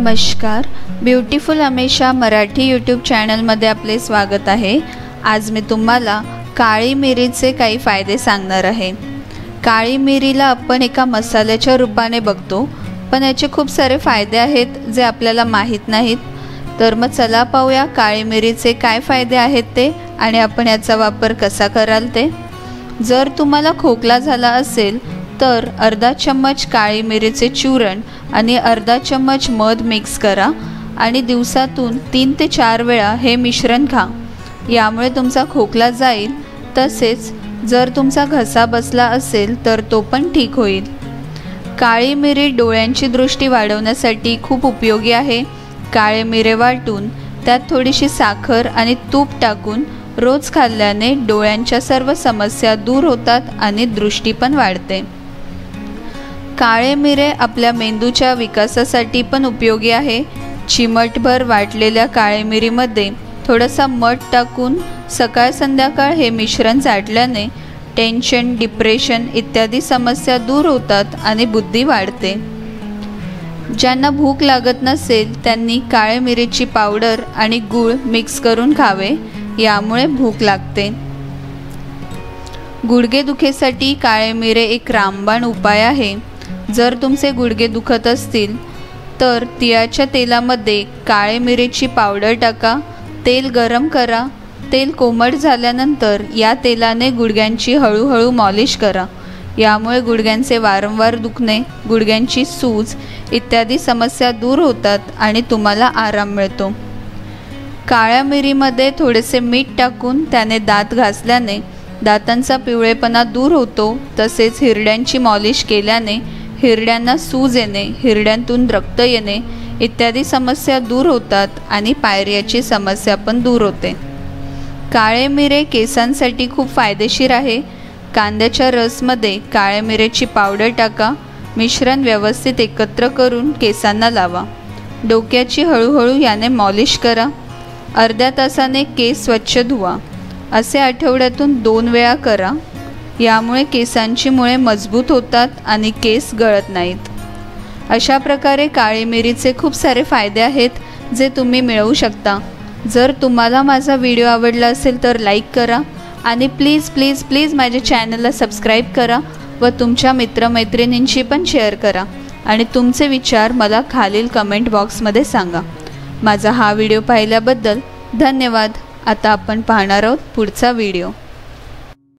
नमस्कार, beautiful अमेशा Marathi YouTube चॅनलमध्ये आपले स्वागत आहे। आज मी तुम्हाला काळी मिरीचे काही फायदे सांगणार आहे। काळी मिरीला आपण एका मसाल्याच्या रूपाने बघतो, पण याचे खूप सारे फायदे आहेत जे आपल्याला माहित नाहीत। तर मग चला पाहूया काळी मिरीचे काय फायदे आहेत ते आणि आपण याचा वापर कसा कराल ते। जर तुम्हाला खोकला झाला असेल तर अर्धा चम्मच काळी मिरीचे चूर्ण आणि अर्धा चम्मच मध मिक्स करा आणि दिवसातून 3 ते 4 वेळा हे मिश्रण खा। यामुळे तुमचा खोकला जाईल, तसेच जर तुमचा घसा बसला असेल तर तो पण ठीक होईल। काळी मिरी डोळ्यांची दृष्टी वाढवण्यासाठी खूप उपयोगी आहे। काळे मिरे वाटून त्यात थोडीशी साखर आणि तूप टाकून रोज खाल्ल्याने डोळ्यांच्या सर्व समस्या दूर होतात आणि दृष्टी पण वाढते। काळे मिरे आपल्या मेंदूच्या विकासासाठी पण उपयोगी आहे। चिमटभर वाटलेल्या काळे मिरीमध्ये थोडासा मध टाकून सकाळ संध्याकाळ हे मिश्रण चाटल्याने टेन्शन, डिप्रेशन इत्यादी समस्या दूर होतात आणि बुद्धी वाढते। ज्यांना भूक लागत नसेल त्यांनी काळे मिरीची पावडर आणि गूळ मिक्स करून खावे, यामुळे भूक लागते। गुडघेदुखीसाठी काळे मिरे एक रामबाण उपाय आहे। जर तुमचे गुडघे दुखत असतील तर तिळाच्या तेलामध्ये काळे मिरीची पावडर टाका, तेल गरम करा, तेल कोमट झाल्यानंतर या तेलाने गुडघ्यांची हळूहळू मॉलिश करा। यामुळे गुडघ्यांचे वारंवार दुखणे, गुडघ्यांची सूज इत्यादी समस्या दूर होतात आणि तुम्हाला आराम मिळतो। काळ्या मिरीमध्ये थोडेसे मीठ टाकून त्याने दात घासल्याने दातांचा पिवळेपणा दूर होतो, तसेच हिरड्यांची मॉलिश केल्याने हिरड्यांना सूज येणे, हिरड्यांतून रक्त येणे इत्यादी समस्या दूर होतात आणि पायरियाची समस्या पण दूर होते। काळे मिरे केसांसाठी खूप फायदेशीर आहे। कांद्याच्या रसमध्ये काळे मिरेची पावडर टाका, मिश्रण व्यवस्थित एकत्र करून केसांना लावा। डोक्याची हळूहळू याने मॉलिश करा। अर्ध्या तासाने केस स्वच्छ धुवा। असे आठवड्यातून 2 वेळा करा। यामुळे केसांची मुळे मजबूत होतात आणि केस गळत नाहीत। अशा प्रकारे काळी मिरीचे खूप सारे फायदे आहेत जे तुम्ही मिळवू शकता। जर तुम्हाला माझा व्हिडिओ आवडला असेल तर लाईक करा आणि प्लीज प्लीज प्लीज माझ्या चॅनलला सबस्क्राईब करा व तुमच्या मित्रमैत्रिणींशी पण शेअर करा आणि तुमचे विचार मला खालील कमेंट बॉक्समध्ये सांगा। माझा हा व्हिडिओ पाहिल्याबद्दल धन्यवाद। आता आपण पाहणार आहोत पुढचा व्हिडिओ।